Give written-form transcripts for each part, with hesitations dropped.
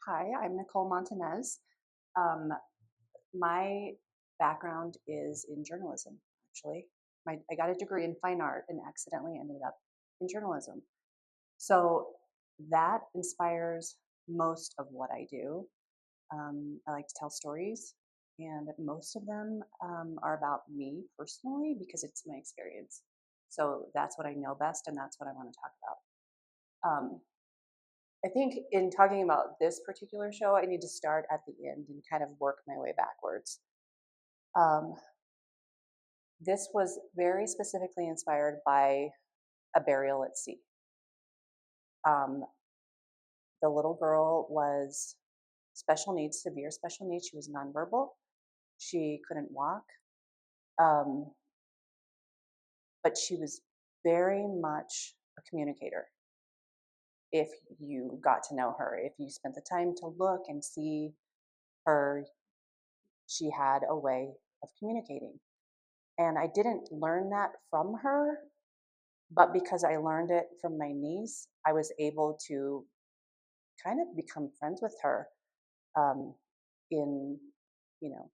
Hi, I'm Nicole Montanez. Um, my background is in journalism, actually. I got a degree in fine art and accidentally ended up in journalism. So that inspires most of what I do. I like to tell stories, and most of them are about me personally because it's my experience. So that's what I know best, and that's what I want to talk about. I think in talking about this particular show, I need to start at the end and kind of work my way backwards. Um, this was very specifically inspired by a burial at sea. Um, the little girl was special needs, severe special needs. She was nonverbal. She couldn't walk, um, but she was very much a communicator. If you got to know her, if you spent the time to look and see her, she had a way of communicating. And I didn't learn that from her, but because I learned it from my niece, I was able to kind of become friends with her. Um, in, you know,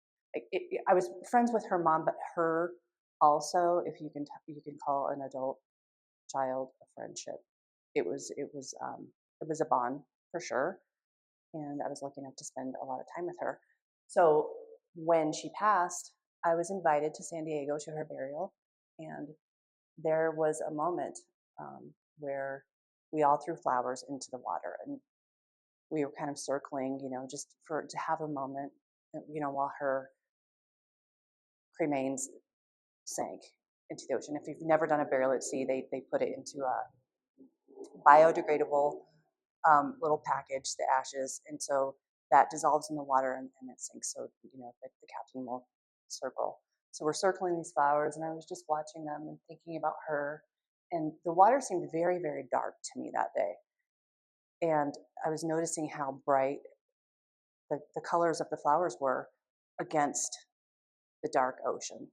I was friends with her mom, but her also, if you can call an adult child a friendship. It was a bond for sure, and I was lucky enough to spend a lot of time with her. So when she passed, I was invited to San Diego to her burial, and there was a moment where we all threw flowers into the water, and we were kind of circling, just for to have a moment, while her cremains sank into the ocean. If you've never done a burial at sea, they put it into a biodegradable little package, the ashes, and so that dissolves in the water and it sinks. So the captain will circle. So we're circling these flowers, and I was just watching them and thinking about her. And the water seemed very, very dark to me that day. And I was noticing how bright the colors of the flowers were against the dark ocean,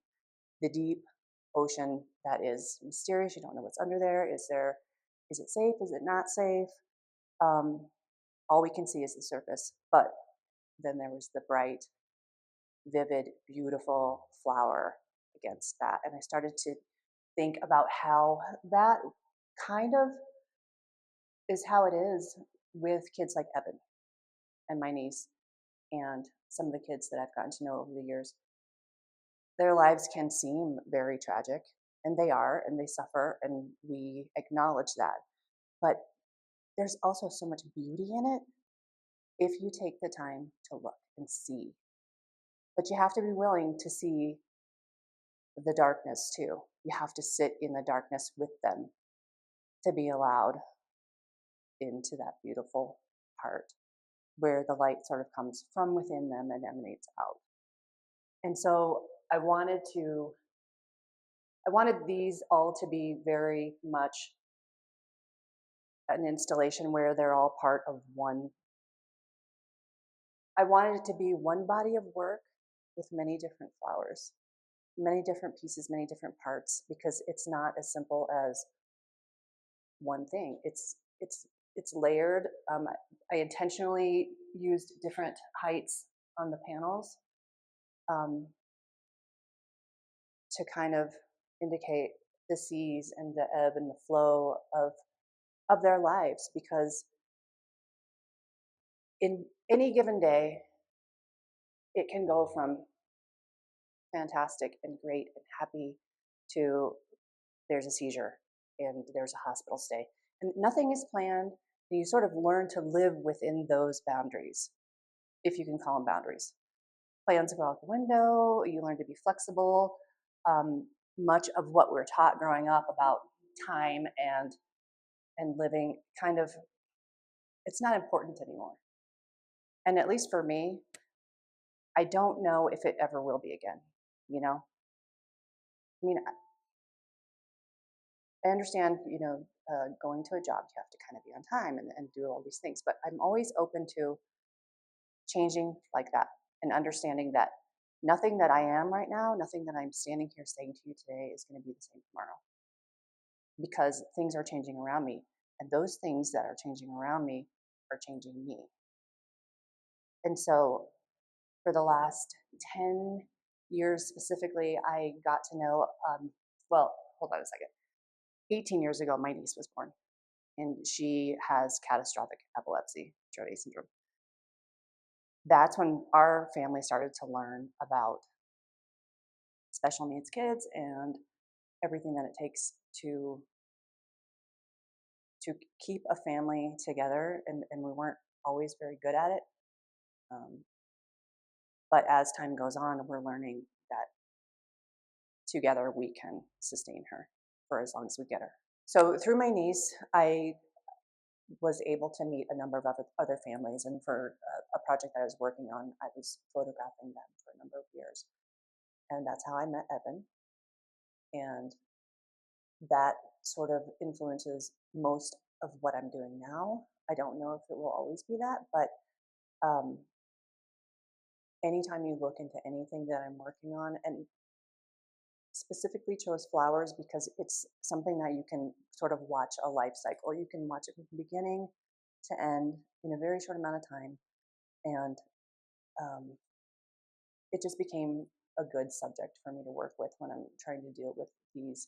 the deep ocean that is mysterious. You don't know what's under there. Is it safe? Is it not safe? Um, all we can see is the surface. But then there was the bright, vivid, beautiful flower against that. And I started to think about how that kind of is how it is with kids like Evan and my niece and some of the kids that I've gotten to know over the years. Their lives can seem very tragic, and they are, and they suffer, and we acknowledge that. But there's also so much beauty in it if you take the time to look and see. But you have to be willing to see the darkness too. You have to sit in the darkness with them to be allowed into that beautiful part where the light sort of comes from within them and emanates out. And so I wanted these all to be very much an installation where they're all part of one. I wanted it to be one body of work with many different flowers, many different pieces, many different parts, because it's not as simple as one thing. It's layered. I intentionally used different heights on the panels um, to kind of indicate the seas and the ebb and the flow of their lives, because in any given day it can go from fantastic and great and happy to there's a seizure and there's a hospital stay. And nothing is planned. And you sort of learn to live within those boundaries, if you can call them boundaries. Plans go out the window. You learn to be flexible. Much of what we're taught growing up about time and living kind of, it's not important anymore. And at least for me, I don't know if it ever will be again. You know, I mean, I understand, going to a job, you have to kind of be on time and do all these things, but I'm always open to changing like that and understanding that nothing that I am right now, nothing that I'm standing here saying to you today is going to be the same tomorrow, because things are changing around me. And those things that are changing around me are changing me. And so for the last 10 years specifically, I got to know, well, hold on a second. 18 years ago, my niece was born, and she has catastrophic epilepsy, Dravet syndrome. That's when our family started to learn about special needs kids and everything that it takes to to keep a family together, and we weren't always very good at it. Um, but as time goes on, we're learning that together we can sustain her for as long as we get her. So through my niece, I was able to meet a number of other families, and for a project that I was working on, I was photographing them for a number of years, and that's how I met Evan, and that sort of influences most of what I'm doing now. I don't know if it will always be that, but um, anytime you look into anything that I'm working on, and specifically chose flowers because it's something that you can sort of watch a life cycle. You can watch it from beginning to end in a very short amount of time, and um, it just became a good subject for me to work with when I'm trying to deal with these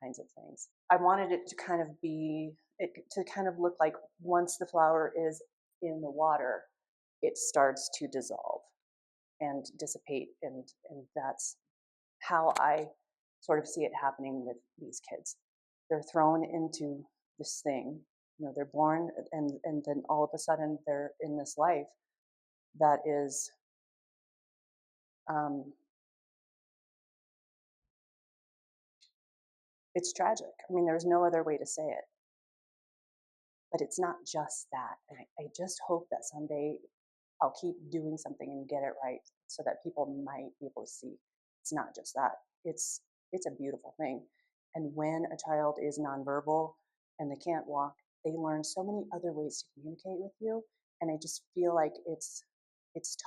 kinds of things. I wanted it to kind of be, it to kind of look like once the flower is in the water, it starts to dissolve and dissipate, and that's how I sort of see it happening with these kids. They're thrown into this thing, they're born, and then all of a sudden they're in this life that is um, it's tragic. I mean, there's no other way to say it. But it's not just that. And I just hope that someday I'll keep doing something and get it right so that people might be able to see it's not just that. It's a beautiful thing. And when a child is nonverbal and they can't walk, they learn so many other ways to communicate with you. And I just feel like it's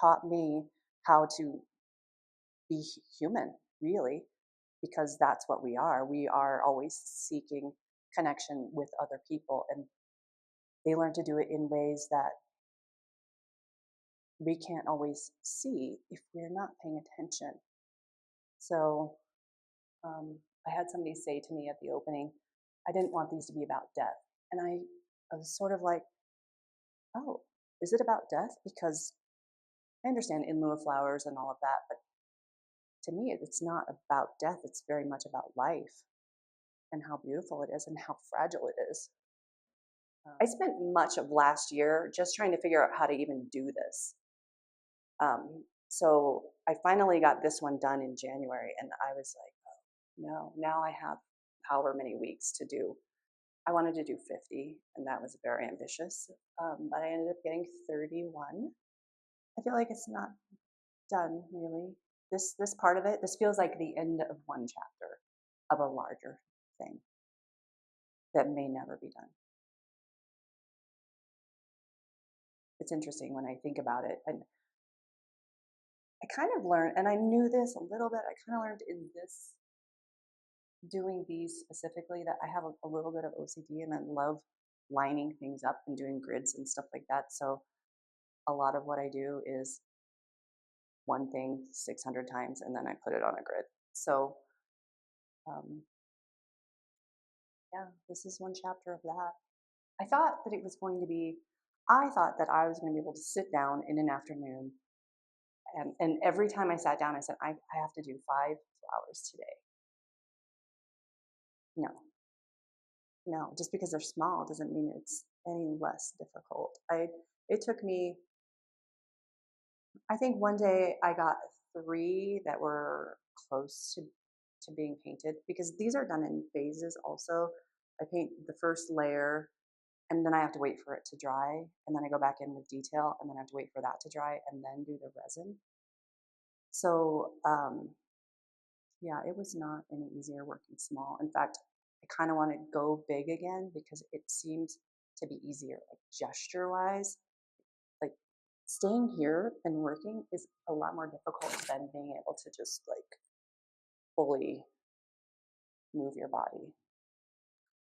taught me how to be human, really, because that's what we are. We are always seeking connection with other people, and they learn to do it in ways that we can't always see if we're not paying attention. So I had somebody say to me at the opening, I didn't want these to be about death. And I was sort of like, oh, is it about death? Because I understand in lieu of flowers and all of that, but to me, it's not about death. It's very much about life and how beautiful it is and how fragile it is. I spent much of last year just trying to figure out how to even do this. So I finally got this one done in January, and I was like, oh, no, now I have however many weeks to do. I wanted to do 50, and that was very ambitious, but I ended up getting 31. I feel like it's not done really. This part of it, this feels like the end of one chapter of a larger thing that may never be done. It's interesting when I think about it, and I kind of learned, and I knew this a little bit. I kind of learned in this doing these specifically that I have a little bit of OCD, and I love lining things up and doing grids and stuff like that. So a lot of what I do is one thing 600 times and then I put it on a grid. So um, yeah, this is one chapter of that. I thought that it was going to be, I thought that I was going to be able to sit down in an afternoon, and every time I sat down, I said, I have to do 5 flowers today. No, no, just because they're small doesn't mean it's any less difficult. It took me, I think one day I got 3 that were close to being painted, because these are done in phases also. I paint the first layer, and then I have to wait for it to dry, and then I go back in with detail, and then I have to wait for that to dry and then do the resin. So yeah, it was not any easier working small. In fact, I kind of want to go big again because it seems to be easier, like gesture wise. Like staying here and working is a lot more difficult than being able to just like fully move your body.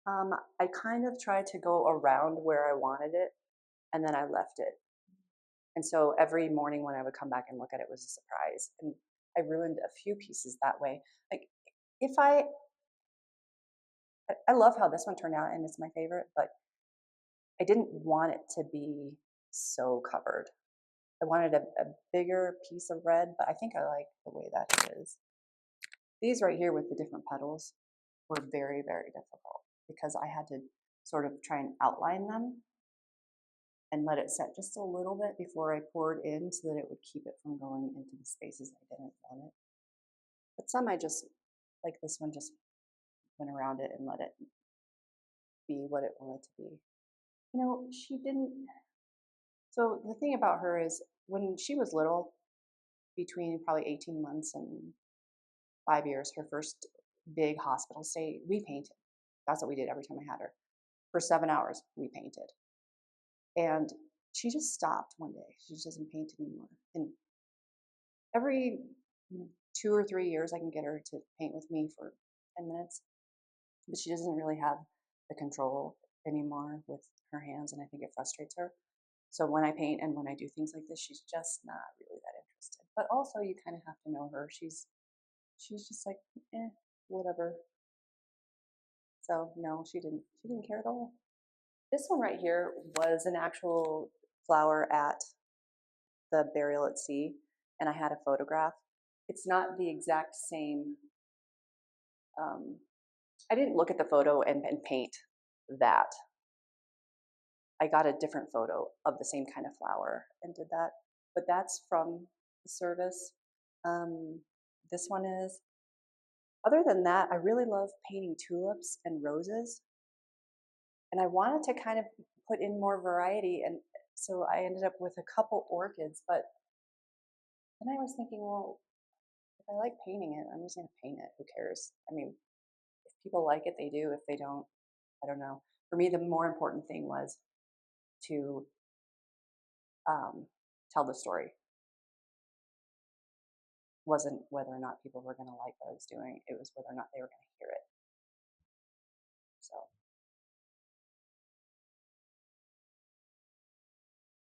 I kind of tried to go around where I wanted it, and then I left it. And so every morning when I would come back and look at it, was a surprise. And I ruined a few pieces that way. Like if I love how this one turned out and it's my favorite, but I didn't want it to be so covered. I wanted a bigger piece of red, but I think I like the way that it is. These right here with the different petals were very, very difficult because I had to sort of try and outline them and let it set just a little bit before I poured in so that it would keep it from going into the spaces I didn't want it. But some I just, like this one, just went around it and let it be what it wanted to be. You know, she didn't. So the thing about her is when she was little, between probably 18 months and 5 years, her first big hospital stay, we painted. That's what we did every time I had her. For 7 hours, we painted. And she just stopped one day. She just doesn't paint anymore. And every 2 or 3 years, I can get her to paint with me for 10 minutes. But she doesn't really have the control anymore with her hands, and I think it frustrates her. So when I paint and when I do things like this, she's just not really that interested. But also, you kind of have to know her. She's just like, whatever. So no, she didn't care at all. This one right here was an actual flower at the burial at sea, and I had a photograph. It's not the exact same. Um, I didn't look at the photo and paint that. I got a different photo of the same kind of flower and did that. But that's from the service. Um, this one is. Other than that, I really love painting tulips and roses. And I wanted to kind of put in more variety. And so I ended up with a couple orchids. But then I was thinking, well, if I like painting it, I'm just going to paint it. Who cares? I mean, if people like it, they do. If they don't, I don't know. For me, the more important thing was to tell the story. Wasn't whether or not people were going to like what I was doing. It was whether or not they were going to hear it. So